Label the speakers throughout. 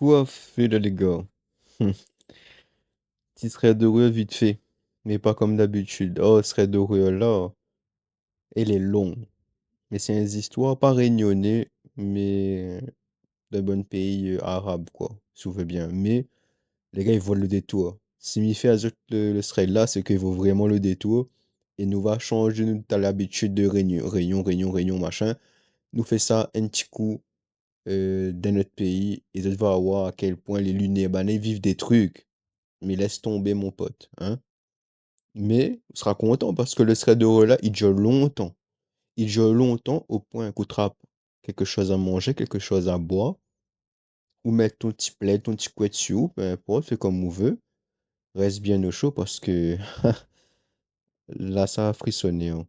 Speaker 1: Quoi fait là, les gars? Hum, Petit thread de ruelle vite fait, mais pas comme d'habitude. Oh, ce thread de ruelle là, elle est longue. Mais c'est une histoire pas réunionnais, mais d'un bon pays arabe, quoi, si vous voulez bien. Mais les gars, ils volent le détour. Si m'y fait ajouter le thread là, c'est qu'ils vaut vraiment le détour. Et nous va changer, nous, t'as l'habitude de réunion, machin. Nous fait ça un petit coup dans notre pays. Et vous allez voir à quel point les Libanais vivent des trucs. Mais laisse tomber, mon pote, hein. Mais tu seras content parce que le thread de là, il dure longtemps. Il dure longtemps au point qu'on te rappe quelque chose à manger, quelque chose à boire, ou mettre ton petit plaid, ton petit couette dessus, peu importe, fais comme on veut. Reste bien au chaud parce que là, ça a frissonné, hein.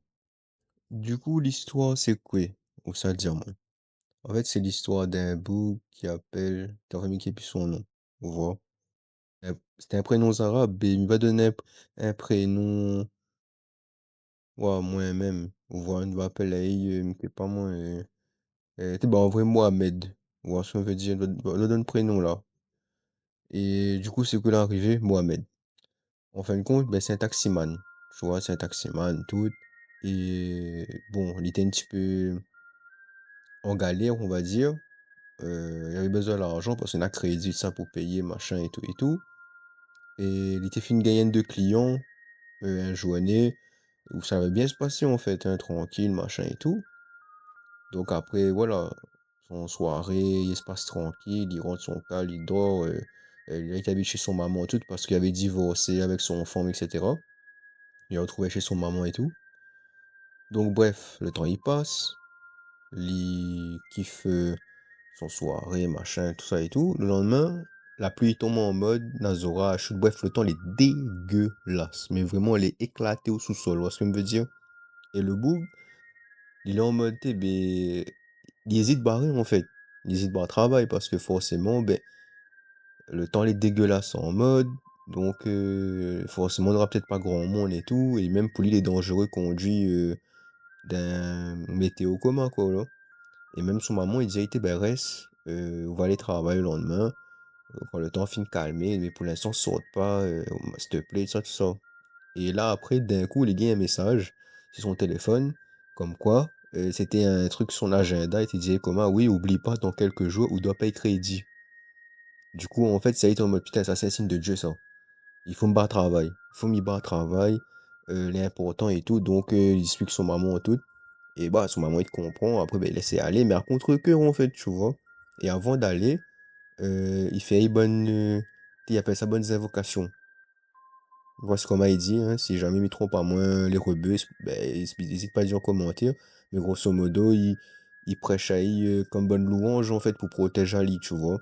Speaker 1: Du coup, l'histoire, c'est quoi? Ou ça dire, moi. En fait, c'est l'histoire d'un bouc qui appelle, t'as remis qui plus son nom. Vous voyez? C'était un prénom arabe et il va donner un prénom. Ouais, moi-même, voilà, je m'appelle c'est pas moi, bah, en vrai, Mohamed. Voilà ce qu'on veut dire, le donne prénom là. Et du coup, c'est que l'arrivée, Mohamed. En fin de compte, ben, c'est un taximan. Tu vois, c'est un taximan, tout. Et bon, il était un petit peu en galère, on va dire. Il avait besoin d'argent parce qu'il a crédit, ça, pour payer, machin et tout et tout. Et il était fait une gagnante de clients, un journée, où ça va bien se passer en fait, hein, tranquille, machin et tout. Donc après, voilà, son soirée, il se passe tranquille, il rentre son cal, il dort. Il a été habitué chez son maman tout parce qu'il avait divorcé avec son femme, etc. Il est retrouvé chez son maman et tout. Donc bref, le temps il passe, il kiffe son soirée, machin, tout ça et tout. Le lendemain, la pluie tombe en mode Nazora, chute. Bref, le temps il est dégueulasse. Mais vraiment, elle est éclatée au sous-sol. Vous voyez ce que je veux dire? Et le bout, il est en mode, ben, il hésite barrer en fait. Il hésite pas à travail parce que forcément, ben, le temps il est dégueulasse en mode. Donc, forcément, il n'y aura peut-être pas grand monde et tout. Et même pour lui, il est dangereux conduit d'un météo commun, quoi, là. Et même son maman, il disait, ben, reste, on va aller travailler le lendemain. Quand le temps finit de calmer, mais pour l'instant, saute pas, s'il te plaît, ça, tout ça. Et là, après, d'un coup, il a un message sur son téléphone, comme quoi, c'était un truc sur son agenda, et il disait comment, oui, oublie pas, dans quelques jours, on doit payer crédit. Du coup, en fait, ça a été en mode, putain, ça c'est un signe de Dieu, ça. Il faut me battre travail. Il faut m'y battre travail, l'important et tout. Donc, il explique son maman et tout. Et bah, son maman, il te comprend. Après, ben, il laisse aller, mais à contre-cœur, en fait, tu vois. Et avant d'aller, il fait une bonne, il appelle ça bonnes invocations. Voici comment il dit, hein, si jamais il me trompe à moins les rebeux, ben, n'hésite pas à dire en commentaire. Mais grosso modo, il prêche à comme bonne louange, en fait, pour protéger Ali, tu vois.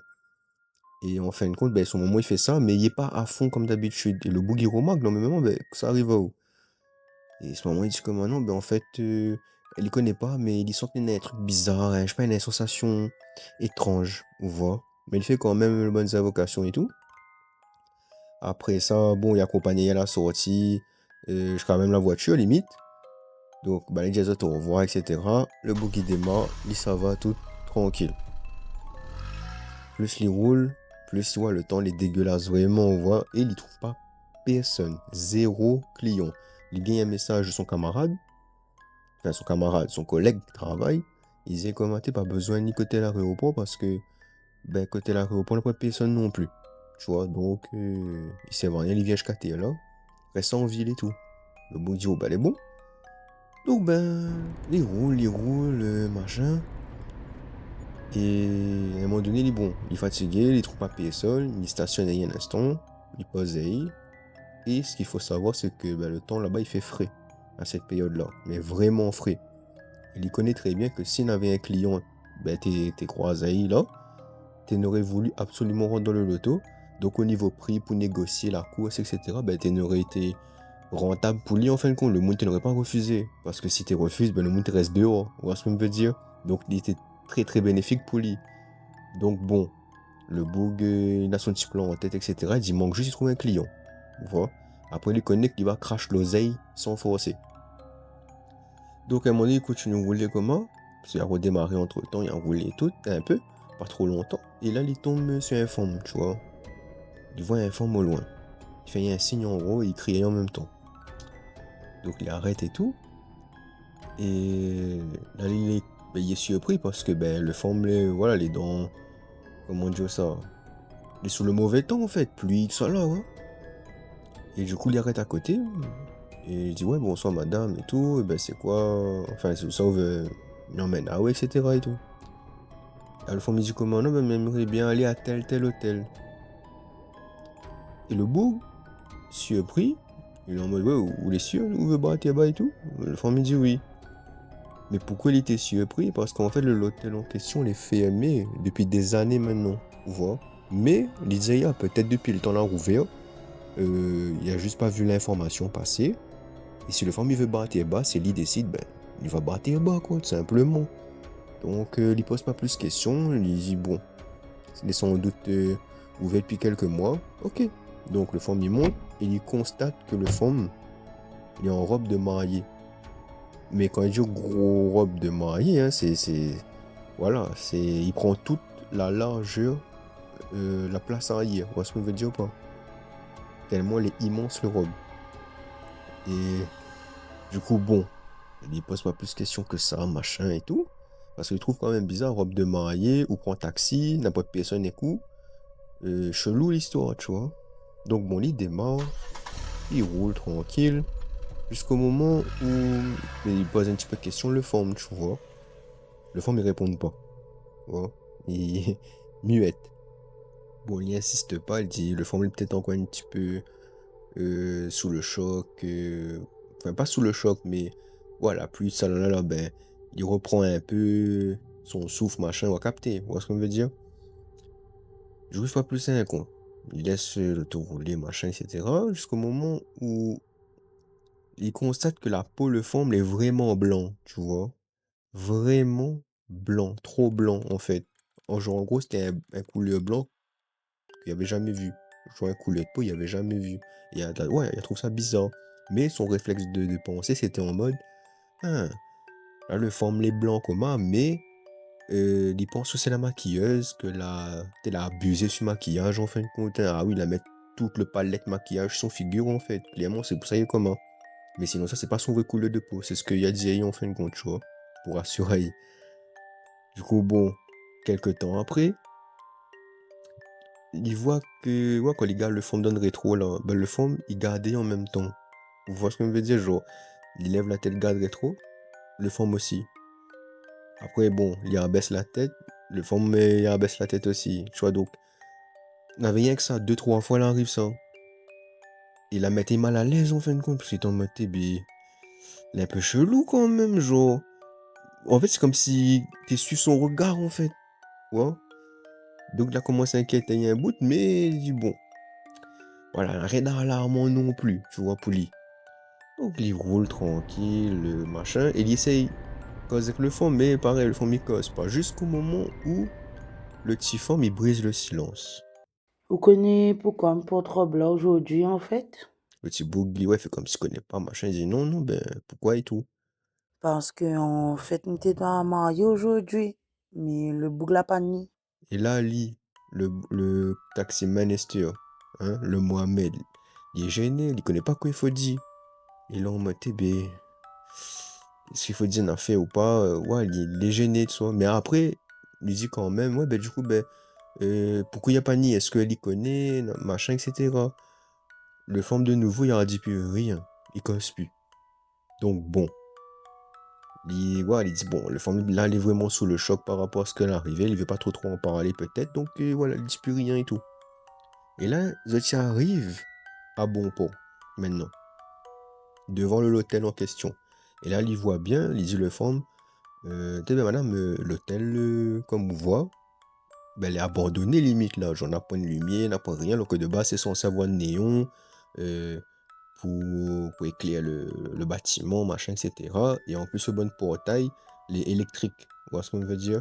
Speaker 1: Et en fin de compte, ben, son moment, il fait ça, mais il est pas à fond comme d'habitude. Et le boogie remarque, dans le moment, ben, ça arrive à où? Et ce moment, il dit comment non, ben, en fait, il connaît pas, mais il sent qu'il y a un truc bizarre, hein, je sais pas, une sensation étrange, vous voyez. Mais il fait quand même les bonnes invocations et tout. Après ça, bon, il accompagné à la sortie, jusqu'à même la voiture, limite. Donc, bah, il dit au revoir, etc. Le boogie démarre, il ça va tout tranquille. Plus il roule, plus il voit le temps, il est dégueulasse, vraiment, on voit. Et il ne trouve pas personne, zéro client. Il gagne un message de son camarade, enfin son camarade, son collègue de travail. Il disait comment t'es pas besoin ni côté l'aéroport parce que, ben, côté l'aéroport, il n'y a pas personne non plus. Tu vois, donc, il sait rien, il vient jusqu'à terre là, reste en ville et tout. Le boogie dit, oh, bah, il est bon. Donc, ben, il roule, machin. Et à un moment donné, il est bon, il est fatigué, il trouve pas personne, il stationne un instant, il pose et ce qu'il faut savoir, c'est que ben, le temps là-bas, il fait frais à cette période-là, mais vraiment frais. Il connaît très bien que s'il avait un client, ben, t'es croisé là, tu n'aurais voulu absolument rentrer dans le loto. Donc au niveau prix, pour négocier la course, etc., ben, tu n'aurais été rentable pour lui en fin de compte. Le monde ne t'aurait pas refusé. Parce que si tu refuses, ben, le monde te reste dehors. Vous voyez ce que je veux dire? Donc il était très très bénéfique pour lui. Donc bon, le boug, il a son petit plan en tête, etc. Il dit, il manque juste de trouver un client. Vous voyez? Après, il connaît qu'il va crash l'oseille sans forcer. Donc à un moment donné, il continue de rouler comment? Parce qu'il a redémarré entre temps, il a roulé tout un peu. pas trop longtemps. Et là, il tombe sur un forme, tu vois. Il voit un forme au loin. Il fait un signe en gros et il crie en même temps. Donc il arrête et tout. Et là, il est surpris parce que ben, le forme, voilà, les dents, comment dire ça, il est sous le mauvais temps en fait, pluie, tout ça là, hein. Et du coup, il arrête à côté. Et il dit, ouais, bonsoir madame et tout. Et ben, c'est quoi? Enfin, c'est ça, on veut l'emmène ah ouais, etc. et tout. Alors, le forme, il dit, comment non, ben, j'aimerais bien aller à tel hôtel. Et le boug, surpris, il est en mode, ouais, vous êtes sûr, vous voulez battre là-bas et tout? Le forme, il dit oui. Mais pourquoi il était surpris? Parce qu'en fait, l'hôtel en question, il est fermé depuis des années maintenant, tu vois. Mais, il disait, ah, peut-être depuis le temps l'a rouvert, il a juste pas vu l'information passer. Et si le famille veut battre bas, c'est lui décide, ben, il va battre bas, quoi, tout simplement. Donc, il pose pas plus de questions, il dit, bon, il est sans doute ouvert depuis quelques mois. Ok. Donc, le femme, il monte et il constate que le femme, il est en robe de mariée. Mais quand il dit gros robe de mariée, hein, voilà, il prend toute la largeur, la place arrière. Vous voyez ce que je veux dire ou pas? Tellement elle est immense, le robe. Et du coup, bon, il pose pas plus de questions que ça, machin et tout. Parce qu'il trouve quand même bizarre, robe de mariée, ou prend taxi, n'importe personne écoute. Chelou l'histoire, tu vois. Donc bon, il démarre, il roule tranquille, jusqu'au moment où il pose un petit peu de questions, le forme, tu vois. Le forme, il répond pas. Tu vois. Il muette. Bon, il insiste pas, il dit, le forme est peut-être encore un petit peu sous le choc. Enfin, pas sous le choc, mais voilà, plus ça là, ben, il reprend un peu son souffle, machin, on va capter. Vous voyez ce qu'on veut dire? Je vous pas plus un con. Il laisse le tour rouler, machin, etc. Jusqu'au moment où il constate que la peau, le forme, est vraiment blanc, tu vois. Vraiment blanc, trop blanc, en fait. Genre, en gros, c'était un couleur blanc qu'il avait jamais vu. Genre, un couleur de peau, il avait jamais vu. Ouais, il trouve ça bizarre. Mais son réflexe de pensée, c'était en mode, ah, là, le forme les blanc comment, mais il pense que c'est la maquilleuse, qu'elle a abusé sur le maquillage en fin de compte, hein. Ah oui, il a mis toute le palette maquillage sur son figure en fait. Clairement, c'est pour ça qu'il est comment. Mais sinon, ça, c'est pas son vrai couleur de peau. C'est ce qu'il a dit en fin de compte, tu vois. Pour assurer. Du coup, bon, quelques temps après, il voit que, ouais, quand les gars le font donne rétro là, ben le fond, il gardait en même temps. Vous voyez ce que je veux dire? Genre, il lève la tête, garde rétro, le fond aussi. Après, bon, il abaisse la tête, le fond, mais il abaisse la tête aussi. Tu vois, donc, il n'avait rien que ça, deux, trois fois, il arrive ça. Il la mettait mal à l'aise en fin de compte, parce qu'il était en mode, il est un peu chelou quand même, genre. En fait, c'est comme si tu su son regard en fait. Ouais. Donc, il a commencé à inquiéter un bout, mais il dit bon. Voilà, rien d'alarmant non plus, tu vois, pour lui. Donc, il roule tranquille, le machin, et il essaye de causer avec le fond, mais pareil, le fond, il cause pas. Jusqu'au moment où le petit fond, il brise le silence.
Speaker 2: Vous connaissez pourquoi me porte robe là aujourd'hui en fait?
Speaker 1: Le petit bouc, ouais, fait comme s'il connaît pas, machin. Il dit non, non, ben, pourquoi et tout.
Speaker 2: Parce que en fait, nous étions dans marié aujourd'hui, mais le bouc l'a pas ni.
Speaker 1: Et là, lui, le taximan Esther, hein, le Mohamed, il est gêné, il connaît pas quoi il faut dire. Il est en mode, ben, est-ce qu'il faut dire n'a fait ou pas? Ouais, il est gêné de soi. Mais après, il dit quand même, ouais, ben, du coup, ben, pourquoi il n'y a pas ni? Est-ce qu'elle y connaît? Machin, etc. Le forme de nouveau, il a dit plus rien. Il cause plus. Donc, bon. Il dit, bon, le forme, là, il est vraiment sous le choc par rapport à ce qu'elle est arrivé. Il veut pas trop en parler, peut-être. Donc, voilà, il dit plus rien et tout. Et là, Zotia arrive à bon port, maintenant, devant l'hôtel en question. Et là, il voit bien, il dit le forme, t'es bien, madame, l'hôtel, comme vous voit, ben, elle est abandonnée limite là. J'en ai pas de lumière, n'a pas rien. Alors que de base, c'est censé avoir de néon euh, pour éclairer le bâtiment, machin, etc. Et en plus, le bon portail, les électriques. Vous voyez ce qu'on veut dire?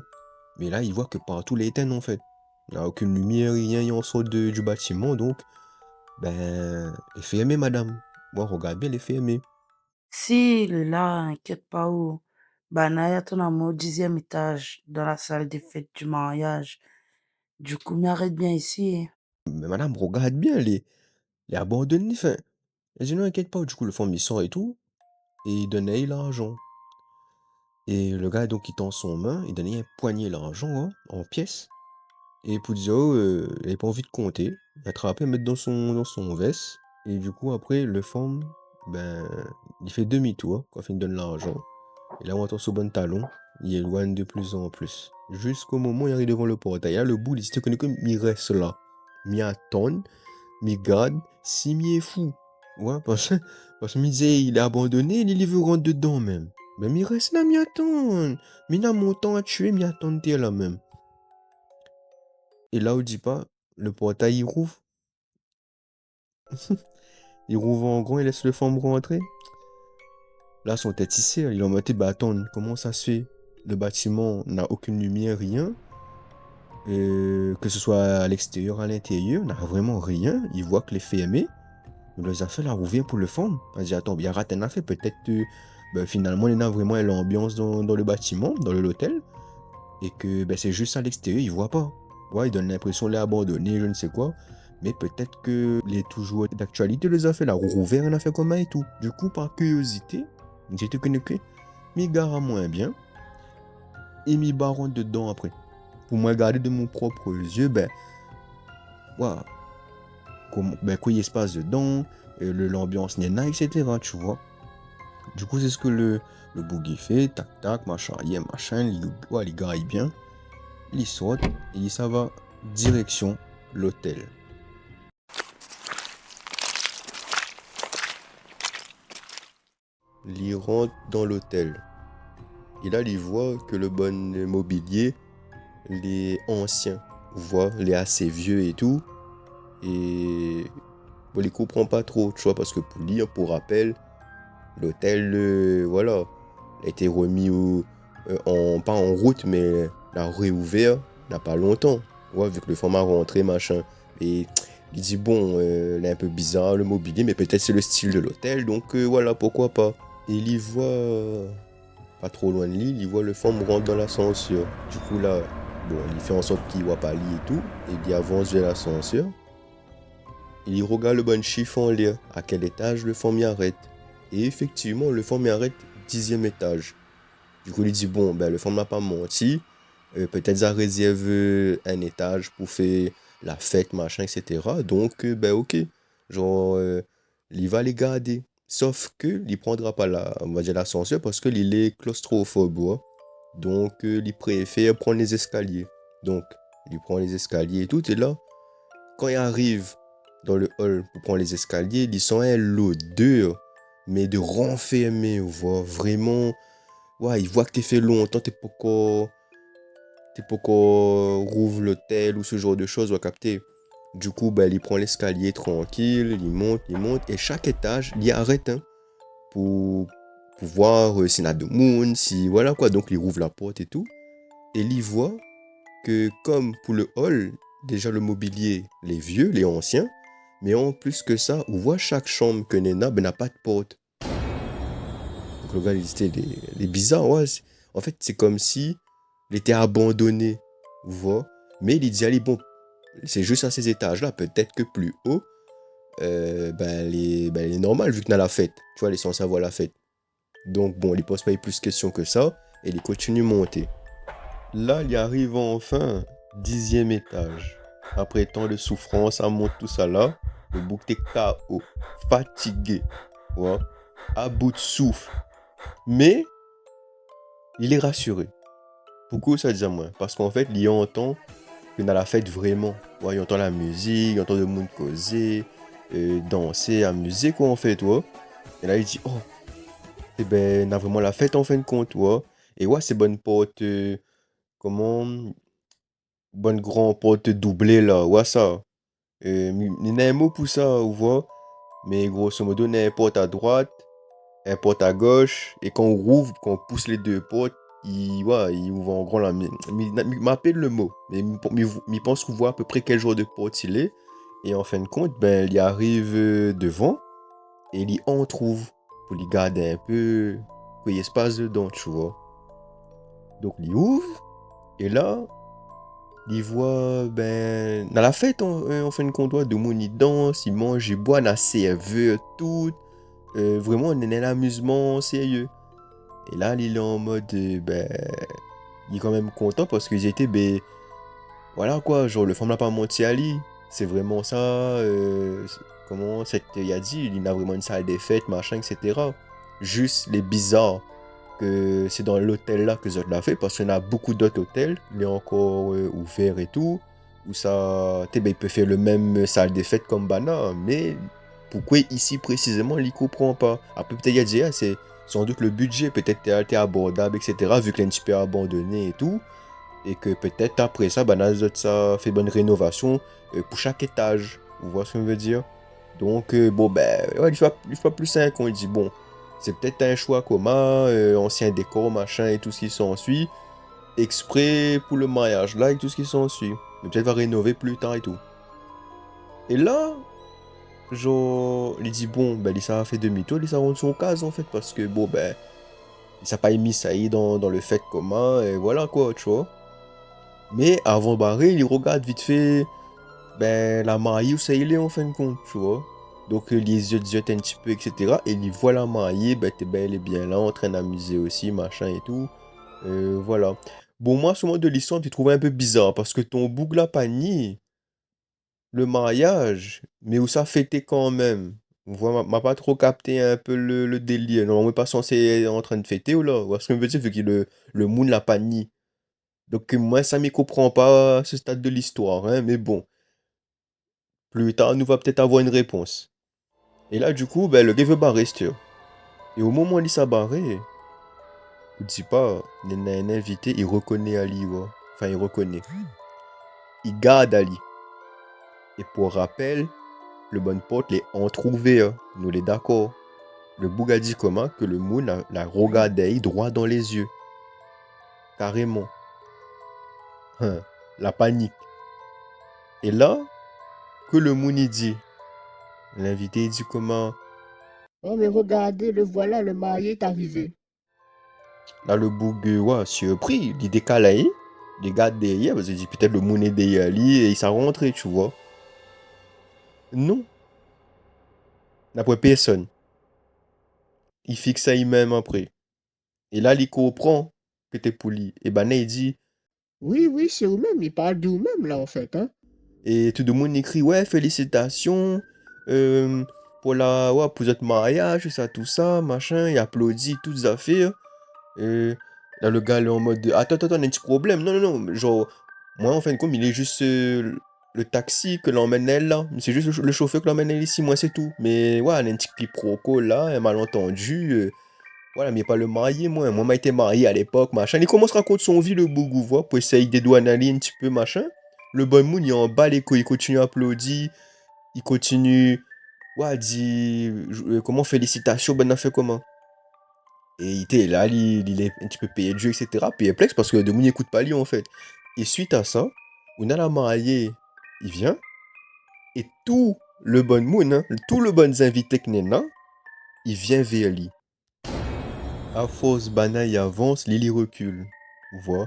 Speaker 1: Mais là, il voit que partout les éteints en fait. Il n'y a aucune lumière, rien, il en sort du bâtiment. Donc, ben, les fermé, madame. Moi, regarde bien les fermé.
Speaker 2: Si, il est là, inquiète pas où. Banaya, ton amour au 10e étage, dans la salle des fêtes du mariage. Du coup, m'arrête bien ici.
Speaker 1: Mais madame, regarde bien, les abandonnés, enfin. Elle dit non, inquiète pas, du coup, le fond, il sort et tout, et il donnait l'argent. Et le gars, donc, il tend son main, il donnait un poignée l'argent, hein, en pièces. Et pour dire, oh, il avait pas envie de compter. Il attrape et mettre dans son veste. Et du coup, après, le femme, ben, il fait demi-tour quand il donne l'argent. Et là, on entend son bon talon. Il éloigne de plus en plus. Jusqu'au moment où il arrive devant le portail. Là, le bout, il se connaît comme il reste là. Il attend, il garde, si il est fou. Ouais, parce que me disait, il est abandonné, il veut rentrer dedans même. Mais il reste là, il attend. Mais il a mon temps à tuer, il attend là même. Et là, on dit pas, le portail, il rouvre. Il rouvre en grand, il laisse le femme rentrer. Là, son tête ici, il est en mode, bah attends, comment ça se fait? Le bâtiment n'a aucune lumière, rien. Que ce soit à l'extérieur, à l'intérieur, n'a vraiment rien. Il voit que les fermés. Mais les affaires là rouvert pour le fond. Il dit, attends, il y a raté un affaire. Peut-être que ben, finalement, il y a vraiment l'ambiance dans le bâtiment, dans l'hôtel. Et que ben, c'est juste à l'extérieur, il voit pas. Ouais, il donne l'impression de l'abandonner, je ne sais quoi. Mais peut-être que les toujours d'actualité, les affaires là, rouvert un affaire comme ça et tout. Du coup, par curiosité, j'ai te connecté. Mais gare à moins bien. Et mis baron dedans après. Pour moi, regarder de mon propre yeux, ben, ouais, quoi il se passe dedans, l'ambiance nena, etc. Tu vois. Du coup, c'est ce que le boogie fait, tac tac, machin, machin, il gaille bien, il saute, et ça va direction l'hôtel. Il rentre dans l'hôtel. Et là, il voit que le bon mobilier, les anciens, voit, les assez vieux et tout, et bon, il comprend pas trop, tu vois, parce que pour lire, pour rappel, l'hôtel, voilà, a été remis pas en route, mais l'a réouvert il n'y a pas longtemps. Ouais, vu que le format rentré, machin. Et il dit, bon, il est un peu bizarre le mobilier, mais peut-être c'est le style de l'hôtel, donc voilà, pourquoi pas. Et il y voit, pas trop loin de lui, il voit le forme rentre dans l'ascenseur. Du coup, là, bon, il fait en sorte qu'il voit pas lui et tout, et il avance vers l'ascenseur. Il regarde le bon chiffre en l'air, à quel étage le forme y arrête. Et effectivement, le forme y arrête 10e étage. Du coup, il dit, bon, ben, le forme n'a pas menti. Peut-être ça réserve un étage pour faire la fête, machin, etc. Donc, ben, ok. Genre, il va les garder. Sauf que, il prendra pas on va dire l'ascenseur parce que il est claustrophobe, ouais. Donc, il préfère prendre les escaliers. Donc, il prend les escaliers et tout. Et là, quand il arrive dans le hall pour prendre les escaliers, ils sont à l'odeur, mais de renfermer, voit vraiment. Ouais, il voit que t'es fait longtemps, t'es pas encore rouvre l'hôtel ou ce genre de choses, va capter. Du coup, ben, il prend l'escalier tranquille, il monte, et chaque étage, il arrête hein, pour voir s'il y a de monde, si voilà quoi. Donc, il rouvre la porte et tout, et il voit que comme pour le hall, déjà le mobilier, les vieux, les anciens, mais en plus que ça, on voit chaque chambre que Nena ben, n'a pas de porte. Donc le gars, il était les bizarres, ouais. En fait, c'est comme si il était abandonné, vous voyez. Mais il dit, allez, bon, c'est juste à ces étages-là, peut-être que plus haut, elle est normale vu qu'on a la fête. Tu vois, elle est censée avoir la fête. Donc bon, il pose pas plus de questions que ça, et il continue à monter. Là, il arrive enfin, 10e étage. Après tant de souffrance, ça monte tout ça là. Le bouc est KO, fatigué, ouais, à bout de souffle. Mais, il est rassuré. Pourquoi ça dit à moi? Parce qu'en fait, il entend que dans la fête vraiment. Ouais, il entend la musique, il entend le monde causer, danser, amuser quoi en fait, toi. Et là, il dit, oh, eh ben, on a vraiment la fête en fin de compte, toi. Et ouais, c'est bonne porte, comment, bonne grand porte doublée là, ouais ça. Il y a un mot pour ça, vous voyez. Mais grosso modo, il y a une porte à droite, une porte à gauche, et quand on rouvre, quand on pousse les deux portes, ouais, il ouvre en grand là. Il m'appelle le mot, mais il pense qu'on voit à peu près quel genre de porte il est. Et en fin de compte, ben, il arrive devant, et il en trouve, pour lui garder un peu, qu'il y ait espace dedans, tu vois. Donc, il ouvre, et là, Il voit, ben, dans la fête, en fin de compte, ouais, de monde, il danse, il mange, il boit, dans serveur, tout. Vraiment, on est dans l'amusement sérieux. Et là, il est en mode, ben, il est quand même content parce qu'ils étaient, ben, voilà quoi, genre, le femme n'a pas menti à lui. C'est vraiment ça, comment, il a dit, il a vraiment une salle des fêtes, machin, etc. Juste les bizarres que c'est dans l'hôtel là que ça l'a fait parce qu'il y en a beaucoup d'autres hôtels, il est encore ouvert et tout, où ça, ben, il peut faire le même salle des fêtes comme Bana, mais pourquoi ici précisément il ne comprend pas. Après peut-être il a dit, ah, c'est sans doute le budget, peut-être t'es abordable, etc. Vu que l'un petit peu abandonné et tout, et que peut-être après ça, Bana ça fait bonne rénovation pour chaque étage. Vous voyez ce que je veux dire? Donc, bon, ben, ouais, il soit plus 5 on dit, bon, c'est peut-être un choix commun, ancien décor, machin, et tout ce qui s'ensuit, exprès pour le mariage là, et tout ce qui s'ensuit. Mais peut-être va rénover plus tard et tout. Et là, genre, il dit, bon, ben, il s'est fait demi-tour, il s'est rendu son cas, en fait, parce que, bon, ben, il s'est pas émis ça y est dans le fait commun, et voilà, quoi, tu vois. Mais avant de barrer, il regarde vite fait ben, la mariée, où ça il est en fin de compte, tu vois. Donc les yeux ziotent un petit peu, etc. Et il voit la mariée, ben t'es bel et bien là, en train d'amuser aussi, machin et tout. Voilà. Bon, moi, ce moment de l'histoire, j'ai trouvé un peu bizarre, parce que ton boucle a pas nié le mariage, mais où ça fêtait quand même. On voit, m'a pas trop capté un peu le délire. Non, on n'est pas censé être en train de fêter, ou là? Ou ce que je veux dire, vu que le moon l'a pas nié. Donc moi, ça m'y comprend pas à ce stade de l'histoire, hein, mais bon. Plus tard, nous va peut-être avoir une réponse. Et là, du coup, ben, le gars veut barrer, c'est sûr. Et au moment où il s'est barré, je dis pas, il y a un invité, il reconnaît Ali, ouais. Enfin, il reconnaît. Il garde Ali. Et pour rappel, le bon pote l'est entrouvert, hein. Nous l'est d'accord. Le bouga dit comment que le moon la regardé droit dans les yeux. Carrément. Hein, la panique. Et là, que le moon il dit, l'invité il dit comment.
Speaker 3: Oh, mais regardez, le voilà, le marié est arrivé.
Speaker 1: Là, le boug, ouais, surpris, il décale, il regarde derrière, parce qu'il dit peut-être le moon est derrière lui, et il s'est rentré, tu vois. Non, d'après personne. Il fixe ça lui-même après. Et là, il comprend que t'es pour lui. Et ben, il dit,
Speaker 3: Oui, oui, c'est vous-même, il parle de vous-même, là, en fait, hein.
Speaker 1: et tout le monde écrit, ouais, félicitations, euh, pour la, ouais, pour votre mariage, ça, tout ça, machin, il applaudit, toutes les affaires. Et là, le gars, il est en mode, attends, attends, on a un petit problème. Non, non, non, genre, moi, en fin de compte, il est juste le taxi que l'emmène elle, là. C'est juste le chauffeur que l'emmène elle ici, moi, c'est tout. Mais, ouais, on a un petit quiproquo, là, un malentendu. Voilà, mais pas le marié, moi. Moi, m'a été marié à l'époque, machin. Il commence à raconter son vie, le bougou, voit, pour essayer de dédouaner un petit peu, machin. Le bon moon, il est en bas les couilles, il continue à applaudir. Il continue, ouais, dit, comment, félicitations, ben, on a fait comment? Et il était là, il est un petit peu payé de jeu, etc. Perplexe parce que de moun n'écoute pas lui en fait. Et suite à ça, on a la mariée, il vient, et tout le bon moon, hein, tout le bon invité que Nena, il vient vers lui. À force, Bana, il avance, Lily recule. Vous voyez?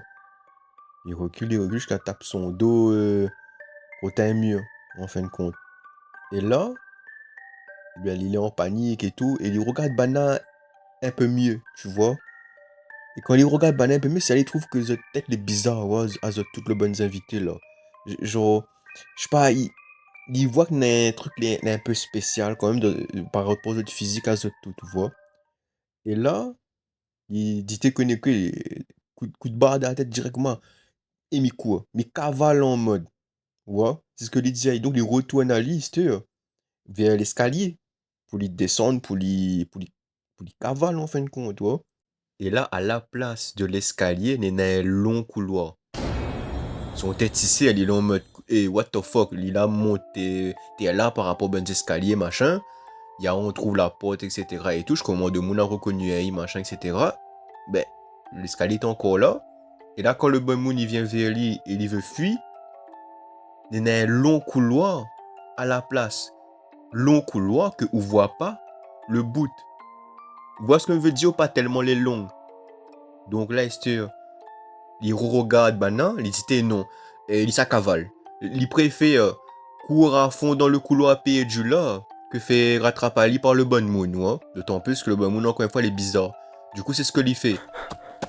Speaker 1: Il recule jusqu'à tape son dos contre un mur, en fin de compte. Et là, eh bien, il est en panique et tout, et il regarde Bana un peu mieux, tu vois? Et quand il regarde Banane un peu mieux, c'est là il trouve que the tech les bizarres, ouais, à toutes les bonnes invités là. Genre, je sais pas, il voit qu'il y a un truc un peu spécial quand même par rapport aux autres physiques à tout, tu vois. Et là, il dit t'es connu que coup de barre dans la tête directement. Et mi quoi? Mi cavale en mode. Ouais, c'est ce que il dit. Donc il retourne à liste vers l'escalier pour lui descendre, pour lui cavale en fin de compte, tu vois. Et là, à la place de l'escalier, il y a un long couloir. Son tête ici, elle est en mode, hey, what the fuck, il a monté, t'es là par rapport aux escaliers, machin. Il y a, on trouve la porte, etc. et tout. Je commande mon a reconnu, machin, etc. Ben, l'escalier est encore là. Et là, quand le bon moon, il vient vers lui et il veut fuir, il y a un long couloir à la place. Long couloir que on voit pas le bout. Vous voyez ce que je veux dire, pas tellement les longues. Donc là, il regarde, bah non, il dit non. et il sa cavale. Il préfère courir à fond dans le couloir perdu là que fait rattraper Ali par le bon moon, ouais. D'autant plus que le bon moon, encore une fois, il est bizarre. Du coup, c'est ce que il fait.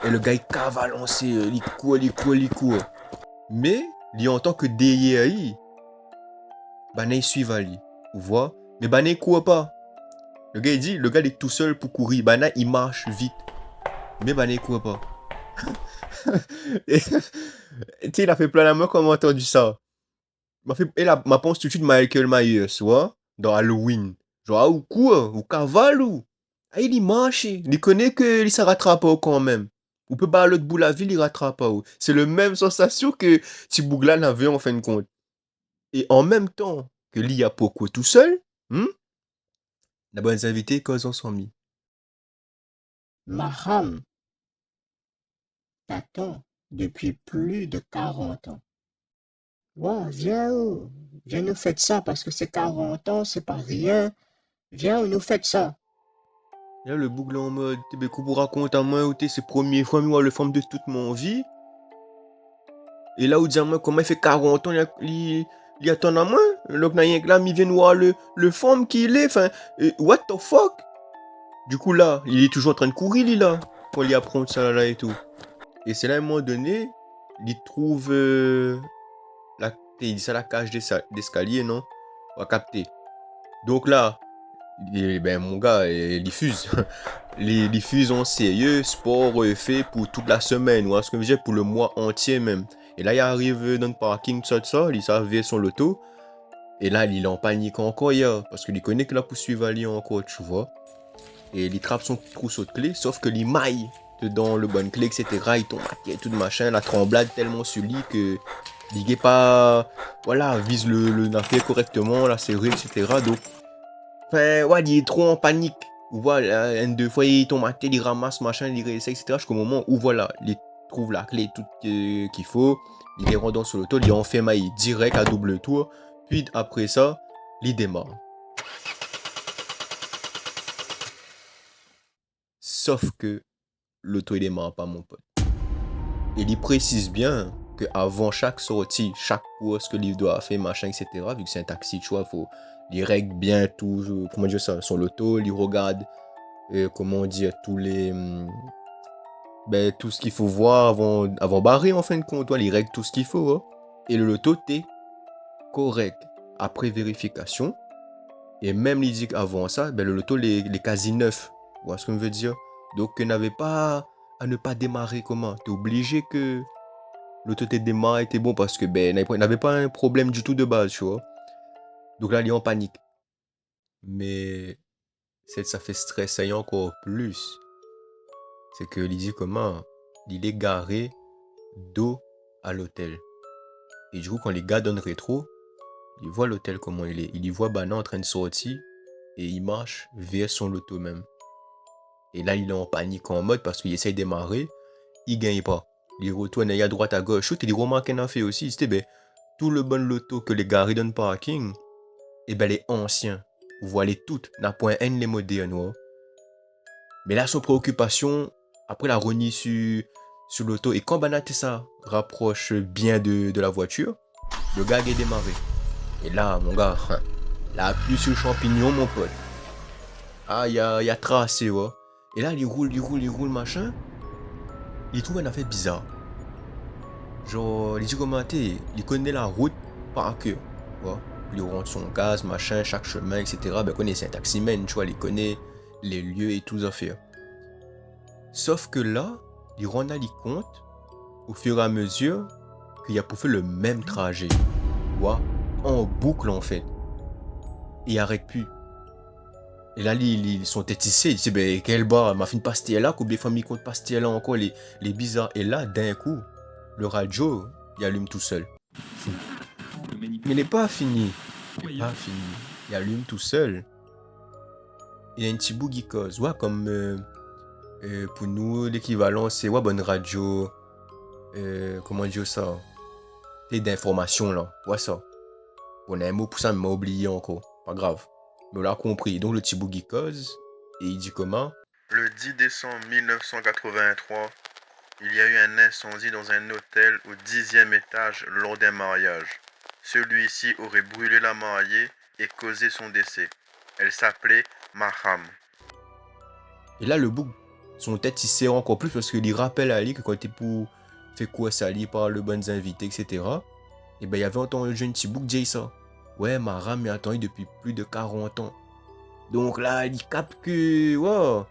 Speaker 1: Et le gars, il cavale, on sait, il court, il court, il court. Mais, il entend que derrière lui, il suit Ali. Vous voyez? Mais il court pas. Le gars, il dit, le gars, il est tout seul pour courir. Il marche vite. Mais il court pas. Et, tu sais, il a fait plein la main comme entendu ça. M'a pense tout de suite Michael Myers, tu vois, dans Halloween. Genre, ou quoi? Ou cavale ou? Ah, il y marche. Il connaît que il se rattrape pas quand même. Ou peut pas l'autre bout de la ville, il rattrape pas. C'est le même sensation que si Bouglan avait en fin de compte. Et en même temps que l'IA Poco tout seul, la bonne invité cause en sont mis.
Speaker 3: Maham t'attend depuis plus de 40 ans. Ouais, viens nous faites ça parce que c'est 40 ans, c'est pas rien. Viens, nous faites ça.
Speaker 1: Et là, le Bouglan en mode, t'es beaucoup pour raconter à moi, où t'es, c'est première fois, moi, le femme de toute mon vie. Et là, où dit à moi, comment il fait 40 ans, il attend à moi. Donc, là, il vient voir le femme qu'il est. Enfin, what the fuck? Du coup, là, il est toujours en train de courir, lui, là. Pour lui apprendre ça, là, et tout. Et c'est là, à un moment donné, il trouve il dit ça, la cage d'escalier, non? On va capter. Donc là, mon gars, il diffuse. Il diffuse en sérieux, sport fait pour toute la semaine, ou ce que je veux dire, pour le mois entier même. Et là, il arrive dans le parking, tout ça, il s'arrive son loto. Et là, il est en panique encore, parce qu'il connaît que la poursuivre Ali encore, tu vois. Et il trappe son trousseau de clés, sauf que il maille dedans le bon clé, etc. Il tombe à terre, tout machin, la tremblade tellement sur lui que il n'est pas, voilà, vise l'affaire correctement, la serrure, etc. Donc, enfin, ouais, il est trop en panique. Voilà, deux fois, il tombe à terre, il ramasse, machin, il réessaye, etc. Jusqu'au moment où, voilà, il trouve la clé, tout qu'il faut. Il est rendant sur l'auto, il en fait maille direct à double tour. Puis après ça, il démarre. Sauf que l'auto, il démarre pas, mon pote. Et il précise bien qu'avant chaque sortie, chaque course que l'île doit faire, machin, etc., vu que c'est un taxi, tu vois, il faut les règle bien tout, comment dire ça, son loto, il regarde, comment dire, tout ce qu'il faut voir avant barrer, en fin de compte, il règle tout ce qu'il faut, hein. Et le loto, t'es correct. Après vérification, et même il dit qu'avant ça, le loto, les quasi neuf, vous voyez ce que je veux dire? Donc, il n'avait pas à ne pas démarrer comment? T'es obligé que l'auto te démarre était bon parce que n'avait pas un problème du tout de base, tu vois. Donc là, il est en panique. Mais ça fait stresser encore plus. C'est que il dit comment il est garé dos à l'hôtel. Et du coup, quand les gars donnent rétro, il voit l'hôtel comment il est. Il y voit Bana en train de sortir et il marche vers son loto même. Et là, il est en panique en mode parce qu'il essaye de démarrer, il gagne pas. Il retourne à droite à gauche. Et il remarque qu'il a fait aussi, c'était tout le bon loto que les gars donnent parking, les anciens. Vous voyez toutes, n'a point un les modernes. Ouais. Mais là, son préoccupation, après la renie sur l'auto, et quand Banat ça rapproche bien de la voiture, le gars est démarré. Et là, mon gars, là, appuie sur le champignon, mon pote. Ah, il a tracé, ouais. Et là, il roule, machin. Il trouve une affaire bizarre. Genre, il dit comment il connaît la route par cœur. Ouais. Il rentre son gaz, machin, chaque chemin, etc. Connaît, c'est un taximan, tu vois, il connaît les lieux et tout ça faire. Sauf que là, il rend à compte, au fur et à mesure, qu'il a pour faire le même trajet. Ouais, en boucle en fait. Et il arrête plus. Et là, ils sont tétissés. Ils disent, quel bar, m'a fait une pastille là, combien de familles comptent pastille là encore, les bizarres. Et là, d'un coup, le radio, il allume tout seul. Mais il n'est pas fini. Il n'est pas fini. Il allume tout seul. Il y a un petit bout qui cause. Ouais, comme pour nous, l'équivalent, c'est ouais, bonne radio. Comment dire ça? T'es d'informations là. Ouais, ça. On a un mot pour ça, mais m'a oublié encore. Pas grave. Mais on l'a compris. Donc le petit bout qui cause. Et il dit comment?
Speaker 4: Le 10 décembre 1983,
Speaker 1: Il y a eu un incendie dans un hôtel au 10e étage lors d'un mariage. Celui-ci aurait brûlé la mariée et causé son décès. Elle s'appelait Maham. Et là, le bouc, son tête il serre encore plus parce qu'il rappelle à Ali que quand il était pour faire quoi ça, Ali par le bonnes invités, etc. Et ben, il y avait entendu un jeune petit bouc dire ça. Ouais, Maham est attendu depuis plus de 40 ans. Donc là, il capte que, ouais,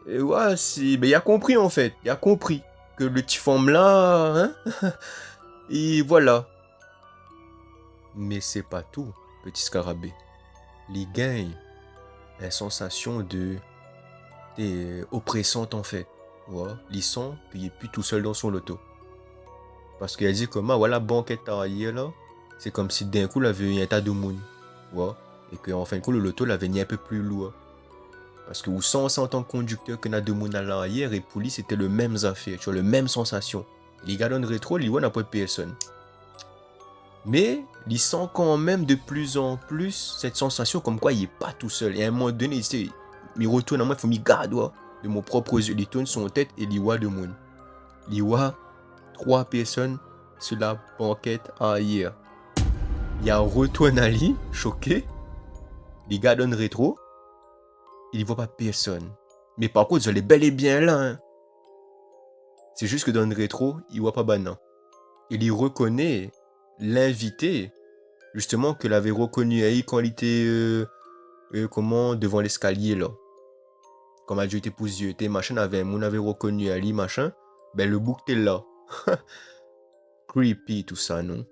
Speaker 1: ouais, ben, il a compris en fait. Il a compris que le petit forme là, hein, et voilà. Mais c'est pas tout, petit scarabée. Il gagne une sensation de oppressante en fait. Ouais, il sent qu'il est plus tout seul dans son loto. Parce qu'il a dit comment, voilà, banquette arrière là, c'est comme si d'un coup il avait eu un tas de monde. Ouais. Et qu'en fin de compte, le loto l'avait mis un peu plus lourd. Parce que vous sentez en tant que conducteur que n'a de monde à l'arrière et pour lui c'était le même affaire, tu vois, le même sensation. Les gars dans le rétro, il n'a pas personne. Mais il sent quand même de plus en plus cette sensation comme quoi il n'est pas tout seul. Et à un moment donné, il retourne à moi, il faut m'y garder de mon propre yeux. Il tourne son tête et il voit de monde. Il voit 3 personnes sur la banquette arrière. Il retourne à lui, choqué. Il garde dans le rétro. Il ne voit pas personne. Mais par contre, elle est bel et bien là. Hein. C'est juste que dans le rétro, il ne voit pas Banan. Il y reconnaît l'invité, justement, qu'il avait reconnu quand il était devant l'escalier là. Comme Dieu était pour Dieu, machin avait reconnu Ali, machin. Ben le bouc était là. Creepy tout ça, non?